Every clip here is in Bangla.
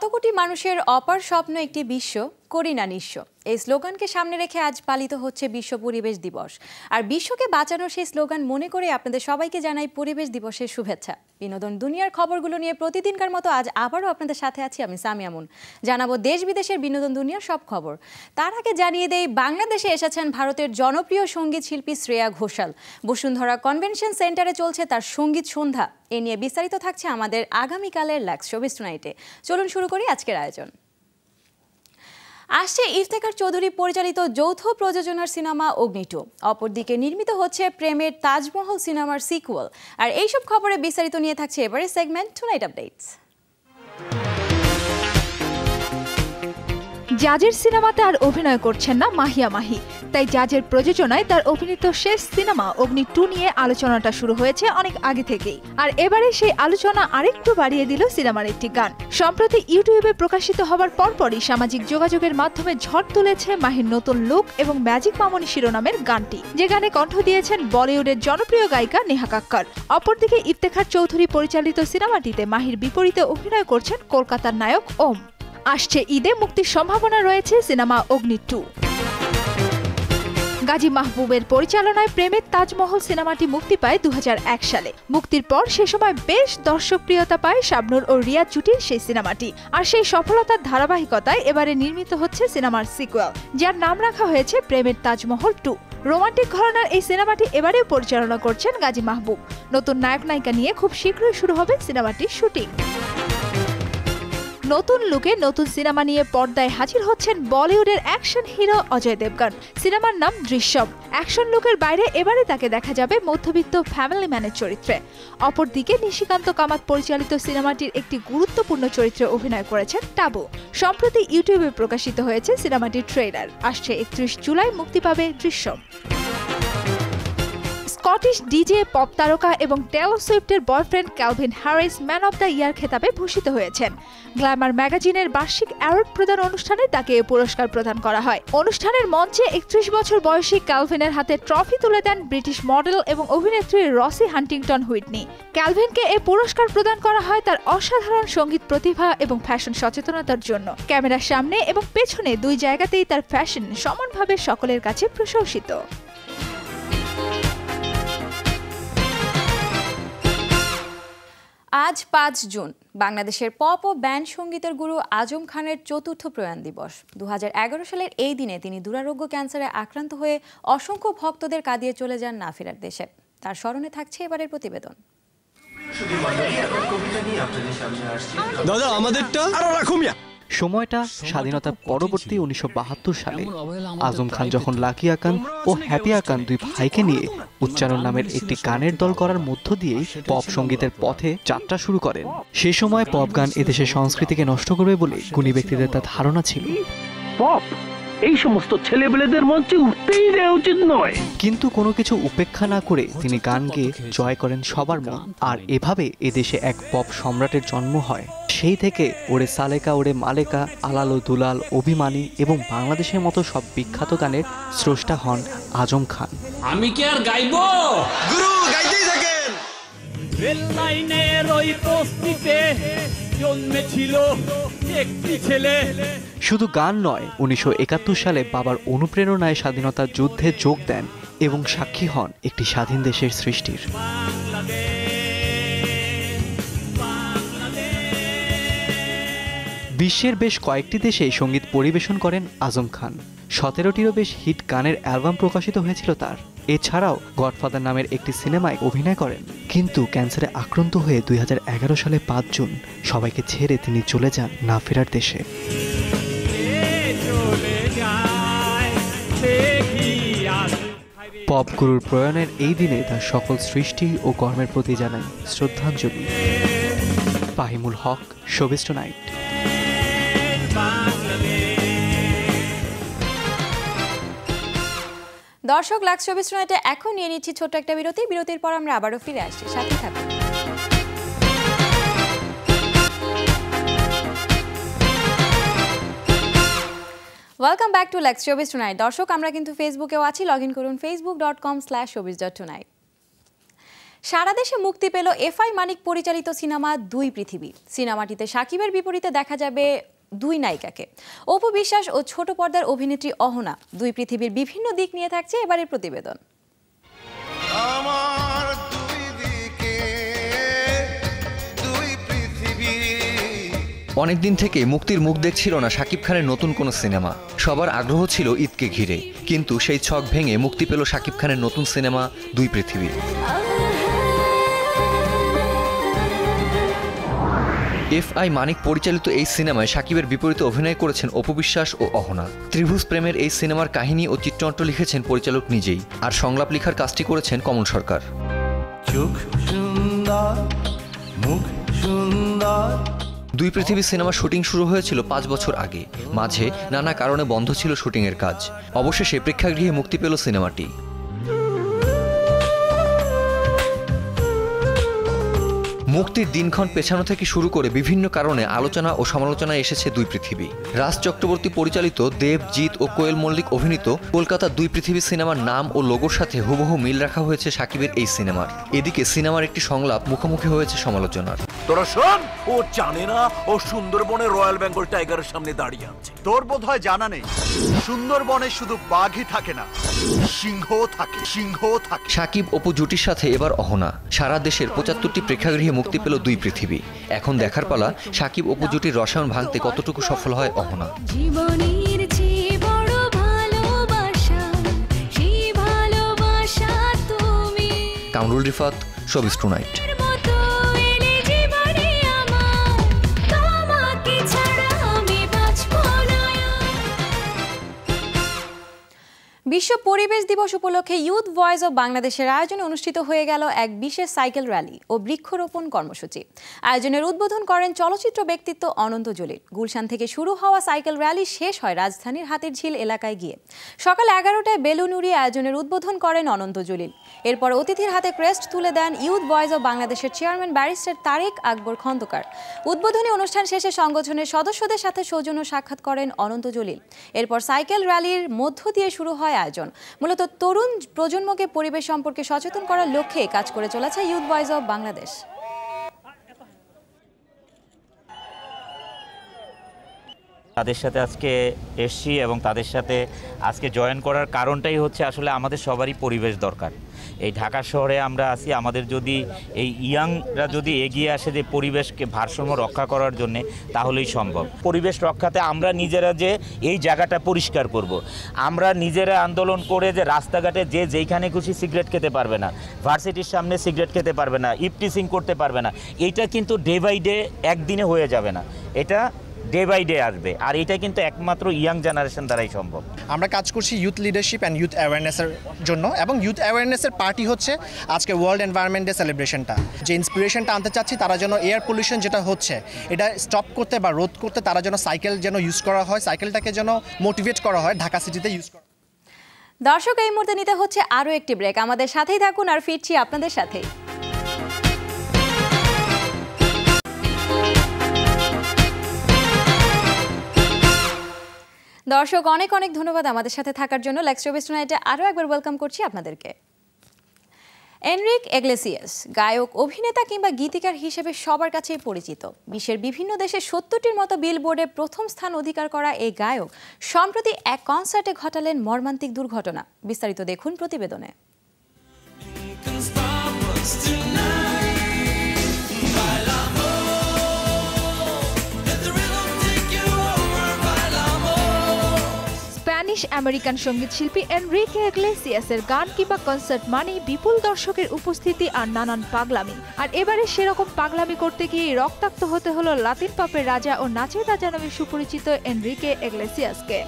শত কোটি মানুষের অপার স্বপ্ন একটি বিশ্ব করি না নিঃস্ব এই স্লোগানকে সামনে রেখে আজ পালিত হচ্ছে বিশ্ব পরিবেশ দিবস। আর বিশ্বকে বাঁচানোর সেই স্লোগান মনে করে আপনাদের সবাইকে জানাই পরিবেশ দিবসের শুভেচ্ছা। বিনোদন দুনিয়ার খবরগুলো নিয়ে প্রতিদিনকার মতো আজ আবারও আপনাদের সাথে আছি আমি সামিয়া মুন। জানাবো দেশ বিদেশের বিনোদন দুনিয়ার সব খবর। তার আগে জানিয়ে দেই, বাংলাদেশে এসেছেন ভারতের জনপ্রিয় সঙ্গীত শিল্পী শ্রেয়া ঘোষাল। বসুন্ধরা কনভেনশন সেন্টারে চলছে তার সঙ্গীত সন্ধ্যা। এ নিয়ে বিস্তারিত থাকছে আমাদের আগামীকালের লাক্স শোবিজ টুনাইটে। চলুন শুরু করি আজকের আয়োজন। আসছে ইফতেখার চৌধুরী পরিচালিত যৌথ প্রযোজনার সিনেমা অগ্নি 2। অপরদিকে নির্মিত হচ্ছে প্রেমের তাজমহল সিনেমার সিকুয়েল। আর এইসব খবরে বিস্তারিত নিয়ে থাকছে এবারে সেগমেন্ট টুনাইট আপডেটস। জাজের সিনেমাতে আর অভিনয় করছেন না মাহিয়া মাহি, তাই জাজের প্রযোজনায় তার অভিনীত শেষ সিনেমা অগ্নি 2 নিয়ে আলোচনাটা শুরু হয়েছে অনেক আগে থেকেই। আর এবারে সেই আলোচনা আরেকটু বাড়িয়ে দিল সিনেমার একটি গান। সম্প্রতি ইউটিউবে প্রকাশিত হওয়ার পরপরই সামাজিক যোগাযোগের মাধ্যমে ঝড় তুলেছে মাহির নতুন লুক এবং ম্যাজিক মামনি শিরোনামের গানটি, যে গানে কণ্ঠ দিয়েছেন বলিউডের জনপ্রিয় গায়িকা নেহা কাক্কর। অপরদিকে ইফতেখার চৌধুরী পরিচালিত সিনেমাটিতে মাহির বিপরীতে অভিনয় করছেন কলকাতার নায়ক ওম। আসছে ঈদে মুক্তির সম্ভাবনা রয়েছে সিনেমা অগ্নি 2। গাজী মাহবুবের পরিচালনায় প্রেমের তাজমহল সিনেমাটি মুক্তি পায় 2001 সালে। মুক্তির পর সে সময় বেশ দর্শকপ্রিয়তা পায় শাবনূর ও রিয়াজ জুটির সেই সিনেমাটি। আর সেই সফলতার ধারাবাহিকতায় এবারে নির্মিত হচ্ছে সিনেমার সিকুয়েল, যার নাম রাখা হয়েছে প্রেমের তাজমহল 2। রোমান্টিক ঘরানার এই সিনেমাটি এবারেও পরিচালনা করছেন গাজী মাহবুব। নতুন নায়ক নায়িকা নিয়ে খুব শীঘ্রই শুরু হবে সিনেমাটির শুটিং। নতুন লুকে নতুন সিনেমা নিয়ে পর্দায় হাজির হচ্ছেন বলিউডের অ্যাকশন হিরো অজয় দেবগন। সিনেমার নাম দৃশ্যম। অ্যাকশন লুকের বাইরে এবারে তাকে দেখা যাবে মধ্যবিত্ত ফ্যামিলি ম্যানের চরিত্রে। অপরদিকে নিশিকান্ত কামাত পরিচালিত সিনেমাটির একটি গুরুত্বপূর্ণ চরিত্রে অভিনয় করেছেন টাবু। সম্প্রতি ইউটিউবে প্রকাশিত হয়েছে সিনেমাটির ট্রেলার। আসছে 31 জুলাই মুক্তি পাবে দৃশ্যম। স্কটিশ ডিজে পপ তারকা এবং টেলর সুইফটের boyfriend Calvin Harris man of the year খেতাবে ভূষিত হয়েছেন। গ্ল্যামার ম্যাগাজিনের বার্ষিক অ্যাওয়ার্ড প্রদান অনুষ্ঠানে তাকে এই পুরস্কার প্রদান করা হয়। অনুষ্ঠানের মঞ্চে 31 বছর বয়সী ক্যালভিনের হাতে ট্রফি তুলে দেন ব্রিটিশ মডেল এবং অভিনেত্রী রসি হান্টিংটন হুইটনি। ক্যালভিনকে এই পুরস্কার প্রদান করা হয় তার অসাধারণ সঙ্গীত প্রতিভা এবং ফ্যাশন সচেতনতার জন্য। ক্যামেরার সামনে এবং পেছনে দুই জায়গাতেই তার ফ্যাশন সমানভাবে সকলের কাছে প্রশংসিত। আজ 5 জুন বাংলাদেশের পপ ও ব্যান্ড সঙ্গীতের গুরু আজম খানের 4র্থ প্রয়াণ দিবস। 2011 সালের এই দিনে তিনি দুরারোগ্য ক্যান্সারে আক্রান্ত হয়ে অসংখ্য ভক্তদের কাঁদিয়ে চলে যান না ফেরার দেশে। তার স্মরণে থাকছে এবারের প্রতিবেদন। সময়টা স্বাধীনতা পরবর্তী 1972 সালে। আজম খান যখন লাকি আকান ও হ্যাপি আকান দুই ভাইকে নিয়ে উচ্চারণ নামের একটি গানের দল করার মধ্য দিয়ে পপ সঙ্গীতের পথে যাত্রা শুরু করেন। সে সময় পপ গান এদেশের সংস্কৃতিকে নষ্ট করবে বলে গুণী ব্যক্তিদের তার ধারণা ছিল। পপ এই সমস্ত ছেলেবেলেদের মঞ্চে উঠতেই দেওয়া উচিত নয়। কিন্তু কোনো কিছু উপেক্ষা না করে তিনি গান গেয়ে জয় করেন সবার মন। আর এভাবে এদেশে এক পপ সম্রাটের জন্ম হয়। সেই থেকে ওরে সালেকা ওরে মালেকা, আলালো দুলাল, অভিমানী এবং বাংলাদেশের মতো সব বিখ্যাত গানের স্রষ্টা হন আজম খান। আমি কি আর গাইবো? গুরু গাইতেই থাকেন। রেল লাইনের ওই পোস্টিতে জন্মেছিল একটি ছেলে। শুধু গান নয়, 1971 সালে বাবার অনুপ্রেরণায় স্বাধীনতার যুদ্ধে যোগ দেন এবং সাক্ষী হন একটি স্বাধীন দেশের সৃষ্টির। বিশ্বের বেশ কয়েকটি দেশে সঙ্গীত পরিবেশন করেন আজম খান। 17টিরও বেশ হিট গানের অ্যালবাম প্রকাশিত হয়েছিল তার। এছাড়াও গডফাদার নামের একটি সিনেমায় অভিনয় করেন। কিন্তু ক্যান্সারে আক্রান্ত হয়ে 2011 সালে 5 জুন সবাইকে ছেড়ে তিনি চলে যান না ফেরার দেশে। পপ গুরুর প্রয়াণের এই দিনে তার সকল সৃষ্টি ও কর্মের প্রতি জানাই শ্রদ্ধাঞ্জলি। ফাহিমুল হক, শোবিজ টুনাইট। দর্শক, লাক্স শোবিজ টুনাইটে এখন নিয়ে নিচ্ছি ছোট্ট একটা বিরতি। বিরতির পর আমরা আবারও ফিরে আসছি, সাথে থাকুন। Welcome back to Lux Showbiz tonight. দর্শক, আমরা কিন্তু ফেসবুকেও আছি, লগ ইন করুন facebook.com/showbiz.tonight। সারা দেশে মুক্তি পেল এফআই মানিক পরিচালিত সিনেমা দুই পৃথিবী। সিনেমাটিতে শাকিবের বিপরীতে দেখা যাবে দুই নায়িকাকে, অপু বিশ্বাস ও ছোট পর্দার অভিনেত্রী অহনা। দুই পৃথিবীর বিভিন্ন দিক নিয়ে থাকছে এবারের প্রতিবেদন। অনেকদিন থেকে মুক্তির মুখ দেখছিল না শাকিব খানের নতুন কোনো সিনেমা। সবার আগ্রহ ছিল ঈদকে ঘিরে, কিন্তু সেই ছক ভেঙে মুক্তি পেল শাকিব খানের নতুন সিনেমা দুই পৃথিবী। এফআই মানিক পরিচালিত এই সিনেমায় শাকিবের বিপরীতে অভিনয় করেছেন অপু বিশ্বাস ও অহনা। ত্রিভুজ প্রেমের এই সিনেমার কাহিনী ও চিত্রনাট্য লিখেছেন পরিচালক নিজেই, আর সংলাপ লেখার কাজটি করেছেন কমল সরকার। দুই পৃথিবী সিনেমার শুটিং শুরু হয়েছিল 5 বছর আগে। মাঝে নানা কারণে বন্ধ ছিল শুটিংয়ের কাজ। অবশেষে প্রেক্ষাগৃহে মুক্তি পেল সিনেমাটি। মুক্তির দিনক্ষণ পেছানো থেকে শুরু করে বিভিন্ন কারণে আলোচনা ও সমালোচনায় এসেছে দুই পৃথিবী। রাজ চক্রবর্তী পরিচালিত দেব, জিৎ ও কোয়েল মল্লিক অভিনীত কলকাতা দুই পৃথিবী সিনেমার নাম ও লোগোর সাথে হুবহু মিল রাখা হয়েছে শাকিবের এই সিনেমার। এদিকে সিনেমার একটি সংলাপ মুখোমুখি হয়েছে সমালোচনার। তোরা শোন, ও জানে না ও সুন্দরবনে রয়্যাল বেঙ্গল টাইগারের সামনে দাঁড়িয়ে আছে। তোর বোধহয় জানা নেই, সুন্দরবনে শুধু বাঘই থাকে না, সিংহ থাকে। শাকিব অপু জুটির সাথে এবার অহনা। সারা দেশের 75টি প্রেক্ষাগৃহে মুক্তি পেল দুই পৃথিবী। এখন দেখার পালা শাকিব অপু জুটির রসায়ন ভাঙতে কতটুকু সফল হয় অহনা। Kamrul Rifat, showbiz tonight. বিশ্ব পরিবেশ দিবস উপলক্ষে ইউথ ভয়েস অব বাংলাদেশের আয়োজনে অনুষ্ঠিত হয়ে গেল এক বিশেষ সাইকেল র্যালি ও বৃক্ষরোপণ কর্মসূচি। আয়োজনের উদ্বোধন করেন চলচ্চিত্র ব্যক্তিত্ব অনন্ত জলিল। গুলশান থেকে শুরু হওয়া সাইকেল র্যালি শেষ হয় রাজধানীর হাতির ঝিল এলাকায় গিয়ে। সকাল 11টায় বেলুন উড়িয়ে আয়োজনের উদ্বোধন করেন অনন্ত জলিল। এরপর অতিথির হাতে ক্রেস্ট তুলে দেন ইউথ ভয়েস অব বাংলাদেশের চেয়ারম্যান ব্যারিস্টার তারেক আকবর খন্দকার। উদ্বোধনী অনুষ্ঠান শেষে সংগঠনের সদস্যদের সাথে সৌজন্য সাক্ষাৎ করেন অনন্ত জলিল। এরপর সাইকেল র্যালির মধ্য দিয়ে শুরু হয় আয়োজন। মূলত তরুণ প্রজন্মকে পরিবেশ সম্পর্কে সচেতন করার লক্ষ্যে কাজ করে চলেছে ইউথ ভয়েস অব বাংলাদেশ। তাদের সাথে আজকে এসছি এবং তাদের সাথে আজকে জয়েন করার কারণটাই হচ্ছে আসলে আমাদের সবারই পরিবেশ দরকার। এই ঢাকা শহরে আমরা আছি, আমাদের যদি এই ইয়াংরা যদি এগিয়ে আসে যে পরিবেশকে ভারসাম্য রক্ষা করার জন্য, তাহলেই সম্ভব। পরিবেশ রক্ষাতে আমরা নিজেরা যে এই জায়গাটা পরিষ্কার করব, আমরা নিজেরা আন্দোলন করে যে রাস্তাঘাটে যে যেইখানে খুশি সিগারেট খেতে পারবে না, ভার্সিটির সামনে সিগারেট খেতে পারবে না, ইফটিসিং করতে পারবে না, এইটা কিন্তু ডে বাই ডে একদিনে হয়ে যাবে না, এটা ডে বাই ডে আসবে। আর এটা কিন্তু একমাত্র ইয়াং জেনারেশন দ্বারাই সম্ভব। আমরা কাজ করছি ইউথ লিডারশিপ অ্যান্ড ইউথ অ্যাওয়ারনেসের জন্য, এবং ইউথ অ্যাওয়ারনেসের পার্টি হচ্ছে আজকে ওয়ার্ল্ড এনভায়রনমেন্ট ডে সেলিব্রেশনটা। যে ইন্সপিরেশনটা আনতে চাচ্ছি, তারা যেন এয়ার পলিউশন যেটা হচ্ছে এটা স্টপ করতে বা রোধ করতে তারা যেন সাইকেল যেন ইউজ করা হয়, সাইকেলটাকে যেন মোটিভেট করা হয় ঢাকা সিটিতে ইউজ করা। দর্শক, এই মুহূর্তে নিতে হচ্ছে আরও একটি ব্রেক। আমাদের সাথেই থাকুন আর ফিরছি আপনাদের সাথে। দর্শক, অনেক অনেক ধন্যবাদ আমাদের সাথে থাকার জন্য। লেক্স শোবিজ টুনাইটে আরও একবার ওয়েলকাম করছি আপনাদেরকে। এনরিক ইগলেসিয়াস গায়ক, অভিনেতা কিংবা গীতিকার হিসেবে সবার কাছেই পরিচিত। বিশ্বের বিভিন্ন দেশে 70টির মতো বিলবোর্ডে প্রথম স্থান অধিকার করা এই গায়ক সম্প্রতি এক কনসার্টে ঘটালেন মর্মান্তিক দুর্ঘটনা। বিস্তারিত দেখুন প্রতিবেদনে। স্প্যানিশ আমেরিকান সঙ্গীত শিল্পী এনরিকে ইগলেসিয়াসের গান কিংবা কনসার্ট মানেই বিপুল দর্শকের উপস্থিতি আর নানান পাগলামি। আর এবারে সেরকম পাগলামি করতে গিয়ে রক্তাক্ত হতে হলো লাতিন পপের রাজা ও নাচের রাজা নামে সুপরিচিত এনরিকে ইগলেসিয়াসকে।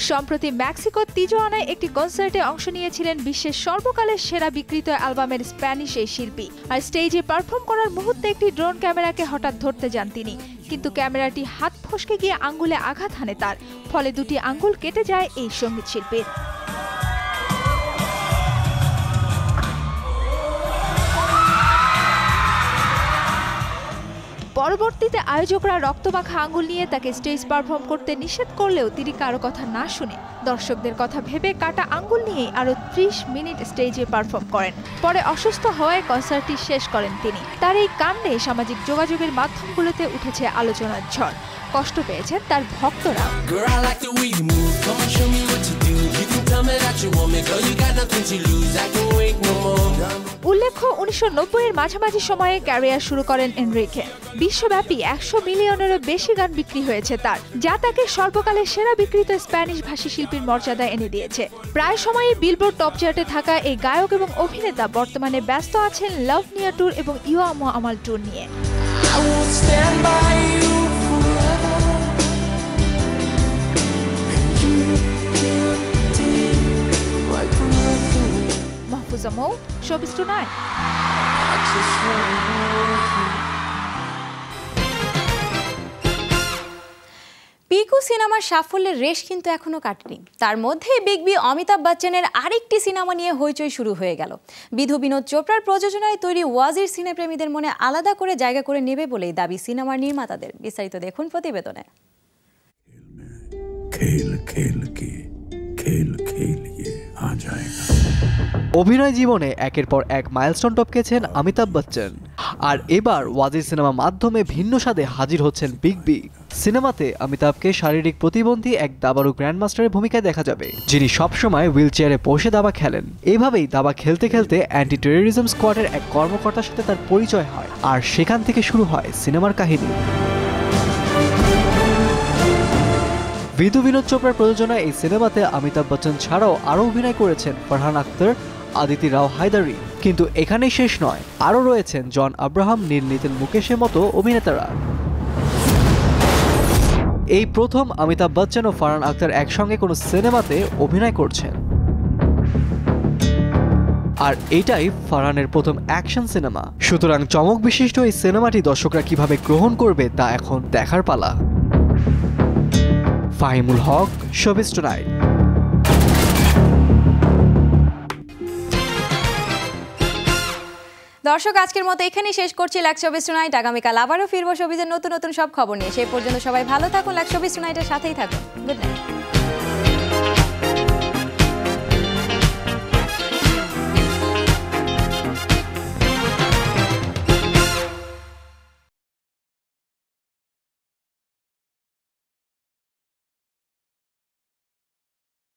সম্প্রতি মেক্সিকোর তিজোয়ানায় একটি কনসার্টে অংশ নিয়েছিলেন বিশ্বের সর্বকালের সেরা বিক্রিত অ্যালবামের স্প্যানিশ এই শিল্পী। আর স্টেজে পারফর্ম করার মুহূর্তে একটি ড্রোন ক্যামেরাকে হঠাৎ ধরতে যান তিনি, কিন্তু ক্যামেরাটি হাত ফসকে গিয়ে আঙ্গুলে আঘাত হানে তার, ফলে দুটি আঙ্গুল কেটে যায় এই সঙ্গীত শিল্পীর। পরবর্তীতে আয়োজকরা রক্তমাখা আঙ্গুল নিয়ে তাকে স্টেজ পারফর্ম করতে নিষেধ করলেও তিনি কারো কথা না শুনে দর্শকদের কথা ভেবে কাটা আঙ্গুল নিয়ে আরো 30 মিনিট স্টেজে পারফর্ম করেন। পরে অসুস্থ হওয়ায় কনসার্টটি শেষ করেন তিনি। তার এই কাণ্ডে সামাজিক যোগাযোগের মাধ্যমগুলোতে উঠেছে আলোচনার ঝড়। কষ্ট পেয়েছেন তার ভক্তরা। উল্লেখ্য 1990-এর মাঝামাঝি সময়ে ক্যারিয়ার শুরু করেন এনরিকে। বিশ্বব্যাপী 100 মিলিয়নেরও বেশি গান বিক্রি হয়েছে তার, যা তাকে সর্বকালের সেরা বিক্রিত স্প্যানিশ ভাষী শিল্পীর মর্যাদা এনে দিয়েছে। প্রায় সময়ই বিলবোর্ড টপ চার্টে থাকা এই গায়ক এবং অভিনেতা বর্তমানে ব্যস্ত আছেন লাভ নিয়া ট্যুর এবং ইউ আমো আমাল ট্যুর নিয়ে। Showbiz Tonight। পিকু সিনেমার সাফল্যের রেশ কিন্তু এখনো কাটেনি। তার মধ্যে বিগ বি অমিতাভ বচ্চনের আরেকটি সিনেমা নিয়ে হইচই শুরু হয়ে গেল। বিধু বিনোদ চোপড়ার প্রযোজনায় তৈরি ওয়াজির সিনেপ্রেমীদের মনে আলাদা করে জায়গা করে নেবে বলেই দাবি সিনেমার নির্মাতাদের। বিস্তারিত দেখুন প্রতিবেদনে। অভিনয় জীবনে একের পর এক মাইলস্টোন টপকেছেন অমিতাভ বচ্চন, আর এবার ওয়াজির সিনেমার মাধ্যমে ভিন্ন স্বাদে হাজির হচ্ছেন বিগ বি। সিনেমাতে অমিতাভকে শারীরিক প্রতিবন্ধী এক দাবাড়ু গ্র্যান্ডমাস্টারের ভূমিকায় দেখা যাবে, যিনি সবসময় হুইল চেয়ারে বসে দাবা খেলেন। এভাবেই দাবা খেলতে খেলতে অ্যান্টি টেরোরিজম স্কোয়াডের এক কর্মকর্তার সাথে তার পরিচয় হয়, আর সেখান থেকে শুরু হয় সিনেমার কাহিনী। বিধু বিনোদ চোপড়ার প্রযোজনায় এই সিনেমাতে অমিতাভ বচ্চন ছাড়াও আরও অভিনয় করেছেন ফারহান আখতার, আদিতি রাও হায়দারি। কিন্তু এখানেই শেষ নয়, আরও রয়েছেন জন আব্রাহাম, নীল নিতিন মুকেশের মতো অভিনেতারা। এই প্রথম অমিতাভ বচ্চন ও ফারহান আখতার একসঙ্গে কোনো সিনেমাতে অভিনয় করছেন, আর এটাই ফারহানের প্রথম অ্যাকশন সিনেমা। সুতরাং চমক বিশিষ্ট এই সিনেমাটি দর্শকরা কিভাবে গ্রহণ করবে তা এখন দেখার পালা। ফাহিমুল হক, শোবিজ টুনাইট। দর্শক, আজকের মতো এখানেই শেষ করছি লাইক শোবিজ টুনাইট। আগামীকাল আবারও ফিরবো শোবিজের নতুন নতুন সব খবর নিয়ে। সেই পর্যন্ত সবাই ভালো থাকুন, লাইক শোবিজ টুনাইটের সাথেই থাকুন। Good night.